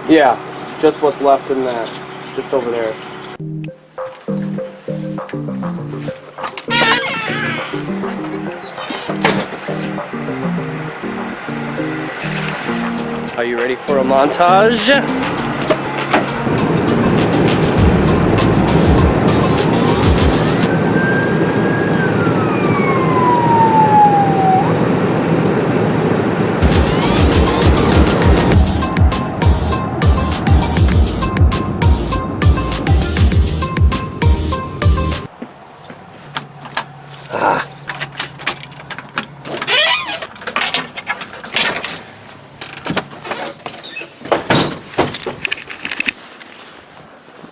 Yeah, just what's left in that. Just over there. Are you ready for a montage?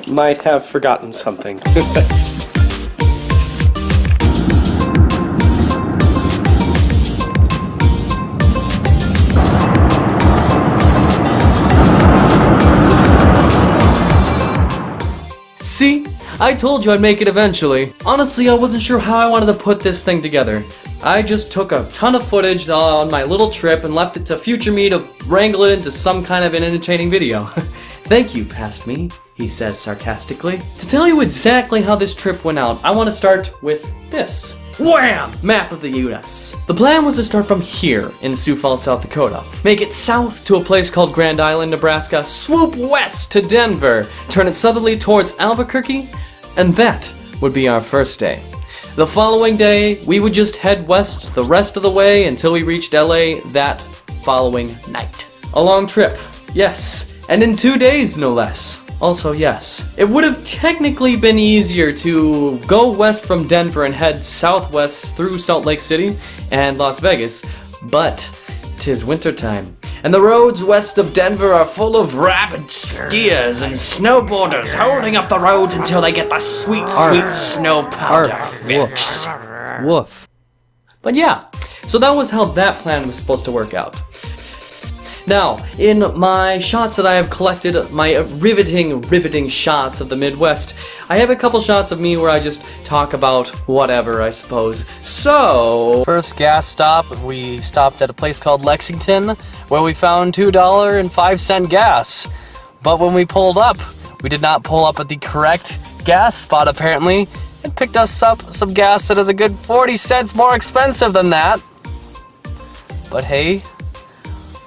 Might have forgotten something. See? I told you I'd make it eventually. Honestly, I wasn't sure how I wanted to put this thing together. I just took a ton of footage on my little trip and left it to future me to wrangle it into some kind of an entertaining video. Thank you, past me, he says sarcastically. To tell you exactly how this trip went out, I want to start with this. Wham! Map of the US. The plan was to start from here in Sioux Falls, South Dakota, make it south to a place called Grand Island, Nebraska, swoop west to Denver, turn it southerly towards Albuquerque, and that would be our first day. The following day, we would just head west the rest of the way until we reached LA that following night. A long trip, yes. And in 2 days, no less. Also, yes. It would have technically been easier to go west from Denver and head southwest through Salt Lake City and Las Vegas, but 'tis wintertime, and the roads west of Denver are full of rabid skiers and snowboarders holding up the roads until they get the sweet, sweet snow powder fix. Woof. But yeah, so that was how that plan was supposed to work out. Now, in my shots that I have collected, my riveting shots of the Midwest, I have a couple shots of me where I just talk about whatever, I suppose. So, first gas stop, we stopped at a place called Lexington, where we found $2.05 gas. But when we pulled up, we did not pull up at the correct gas spot apparently. It picked us up some gas that is a good 40 cents more expensive than that. But hey,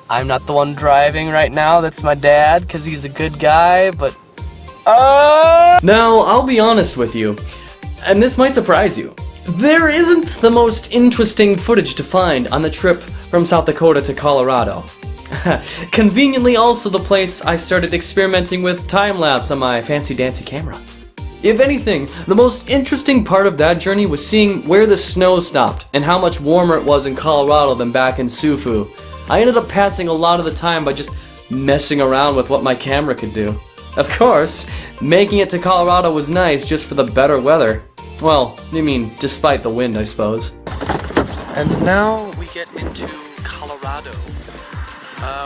I'm not the one driving right now, that's my dad, because he's a good guy, but... Now, I'll be honest with you, and this might surprise you. There isn't the most interesting footage to find on the trip from South Dakota to Colorado. Conveniently also the place I started experimenting with time-lapse on my fancy-dancy camera. If anything, the most interesting part of that journey was seeing where the snow stopped and how much warmer it was in Colorado than back in Sioux. I ended up passing a lot of the time by just messing around with what my camera could do. Of course, making it to Colorado was nice just for the better weather. Well, I mean, despite the wind, I suppose. And now we get into Colorado.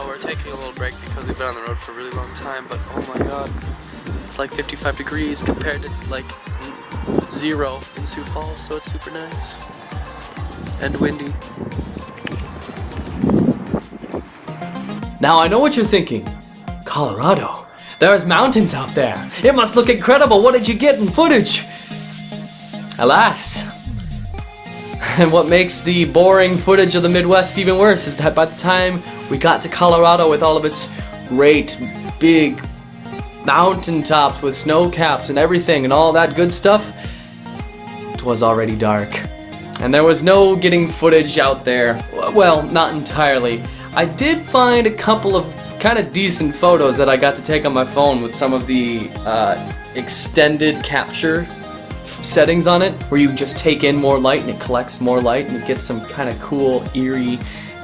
We're taking a little break because we've been on the road for a really long time, but oh my god, it's like 55 degrees compared to like 0 in Sioux Falls, so it's super nice. And windy. Now I know what you're thinking. Colorado? There's mountains out there. It must look incredible. What did you get in footage? Alas. And what makes the boring footage of the Midwest even worse is that by the time we got to Colorado with all of its great big mountain tops with snow caps and everything and all that good stuff, it was already dark. And there was no getting footage out there. Well, not entirely. I did find a couple of kind of decent photos that I got to take on my phone with some of the extended capture settings on it, where you just take in more light and it collects more light and it gets some kind of cool, eerie,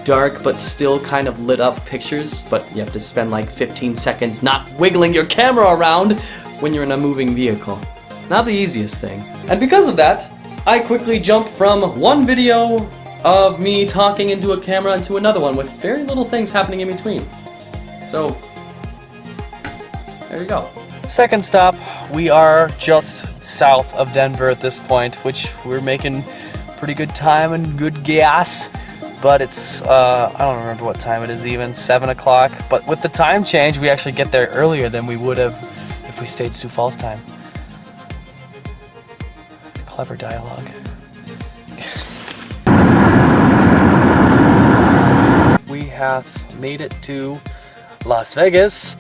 dark, but still kind of lit up pictures, but you have to spend like 15 seconds not wiggling your camera around when you're in a moving vehicle. Not the easiest thing. And because of that, I quickly jumped from one video of me talking into a camera into another one with very little things happening in between. So, there you go. Second stop, we are just south of Denver at this point, which we're making pretty good time and good gas. but it's, I don't remember what time it is even, 7 o'clock. But with the time change, we actually get there earlier than we would have if we stayed Sioux Falls time. Clever dialogue. We have made it to Las Vegas.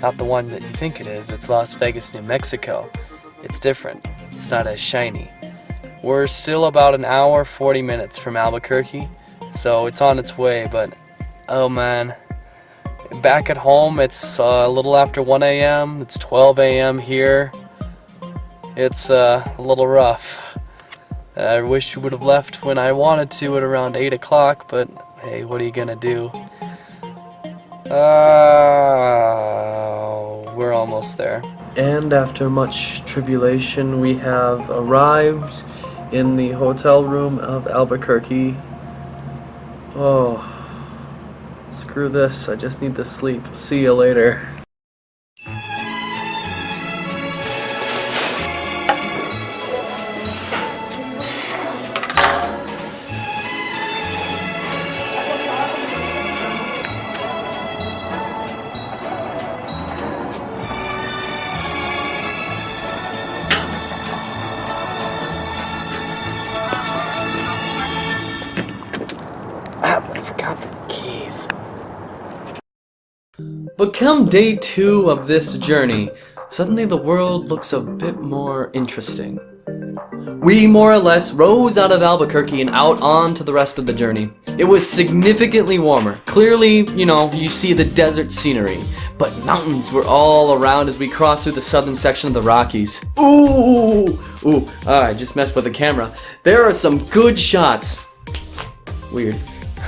Not the one that you think it is. It's Las Vegas, New Mexico. It's different. It's not as shiny. We're still about an hour, 40 minutes from Albuquerque, so it's on its way, but oh man. Back at home, it's a little after 1 a.m. It's 12 a.m. here. It's a little rough. I wish we would have left when I wanted to at around 8 o'clock, but hey, what are you gonna do? We're almost there. And after much tribulation, we have arrived in the hotel room of Albuquerque. Oh, screw this. I just need to sleep. See you later. I forgot the keys. But come day 2 of this journey, suddenly the world looks a bit more interesting. We more or less rose out of Albuquerque and out on to the rest of the journey. It was significantly warmer. Clearly, you know, you see the desert scenery, but mountains were all around as we crossed through the southern section of the Rockies. I just messed with the camera. There are some good shots. Weird.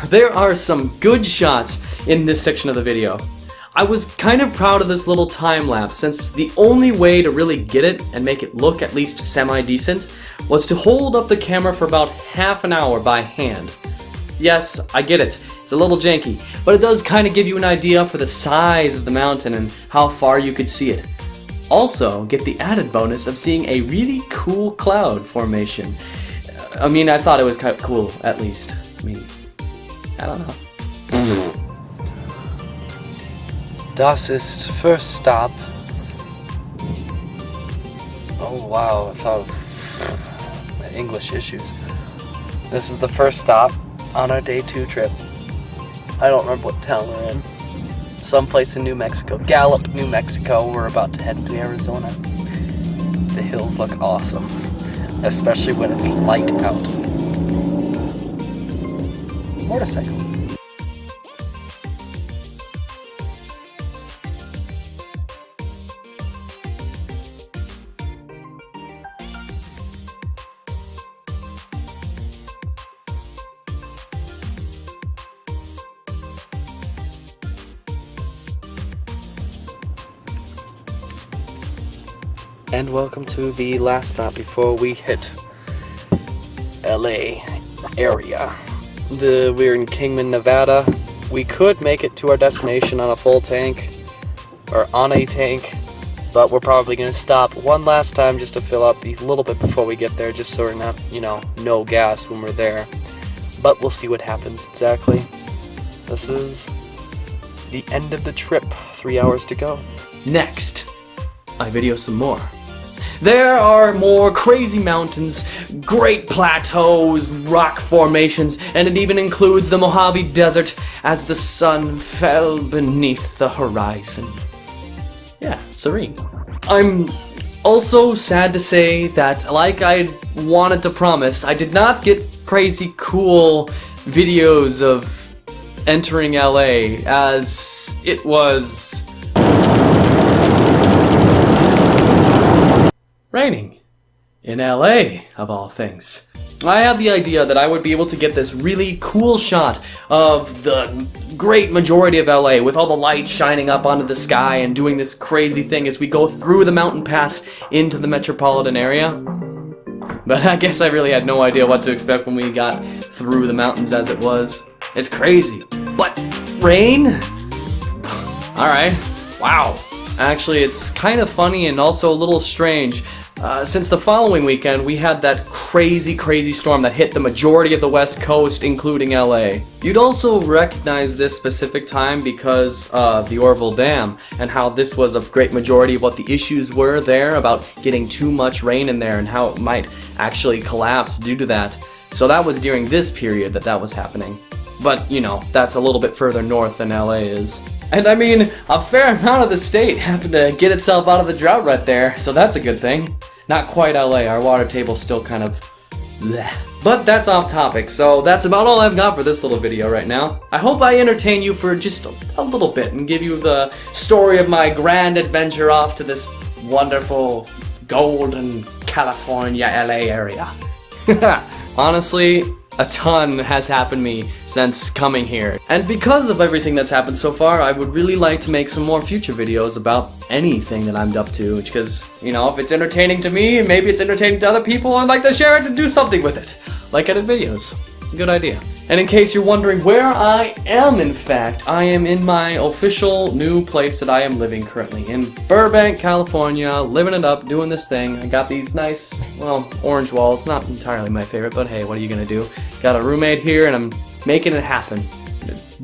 There are some good shots in this section of the video. I was kind of proud of this little time lapse, since the only way to really get it and make it look at least semi-decent was to hold up the camera for about half an hour by hand. Yes, I get it, it's a little janky, but it does kind of give you an idea for the size of the mountain and how far you could see it. Also, get the added bonus of seeing a really cool cloud formation. I mean, I thought it was kind of cool, at least. I mean, I don't know. Das ist first stop. Oh wow, I thought of English issues. This is the first stop on our day 2 trip. I don't remember what town we're in. Someplace in New Mexico. Gallup, New Mexico. We're about to head into Arizona. The hills look awesome, especially when it's light out. Motorcycle. And welcome to the last stop before we hit LA area. We're in Kingman, Nevada. We could make it to our destination on a full tank, or on a tank, but we're probably going to stop one last time just to fill up a little bit before we get there, just so we're not, you know, no gas when we're there. But we'll see what happens exactly. This is the end of the trip. 3 hours to go. Next, I video some more. There are more crazy mountains, great plateaus, rock formations, and it even includes the Mojave Desert as the sun fell beneath the horizon. Yeah, serene. I'm also sad to say that, like I wanted to promise, I did not get crazy cool videos of entering LA, as it was raining in LA, of all things. I had the idea that I would be able to get this really cool shot of the great majority of LA with all the lights shining up onto the sky and doing this crazy thing as we go through the mountain pass into the metropolitan area. But I guess I really had no idea what to expect when we got through the mountains as it was. It's crazy. But rain? Alright. Wow. Actually, it's kind of funny and also a little strange. since the following weekend we had that crazy storm that hit the majority of the West Coast, including LA. You'd also recognize this specific time because of the Orville Dam and how this was a great majority of what the issues were there about getting too much rain in there and how it might actually collapse due to that. So that was during this period that was happening. But, you know, that's a little bit further north than LA is. And I mean, a fair amount of the state happened to get itself out of the drought right there, so that's a good thing. Not quite LA, our water table's still kind of bleh. But that's off topic, so that's about all I've got for this little video right now. I hope I entertain you for just a little bit and give you the story of my grand adventure off to this wonderful golden California LA area. Honestly, a ton has happened to me since coming here. And because of everything that's happened so far, I would really like to make some more future videos about anything that I'm up to. Because, you know, if it's entertaining to me, and maybe it's entertaining to other people, I'd like to share it and do something with it. Like edit videos. Good idea. And in case you're wondering where I am, in fact, I am in my official new place that I am living currently. In Burbank, California, living it up, doing this thing. I got these nice, well, orange walls. Not entirely my favorite, but hey, what are you gonna do? Got a roommate here and I'm making it happen.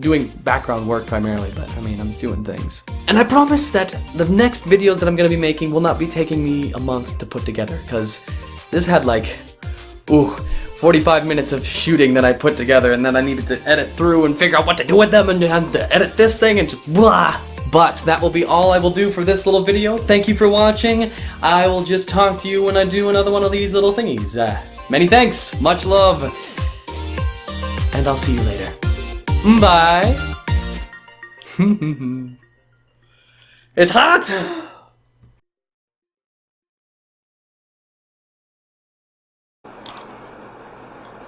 Doing background work primarily, but I mean, I'm doing things. And I promise that the next videos that I'm gonna be making will not be taking me a month to put together, because this had like, 45 minutes of shooting that I put together, and then I needed to edit through and figure out what to do with them, and had to edit this thing and just blah. But that will be all I will do for this little video. Thank you for watching. I will just talk to you when I do another one of these little thingies. Many thanks, much love, and I'll see you later. Bye. It's hot!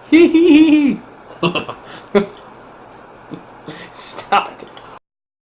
Hee hee hee! Stop it.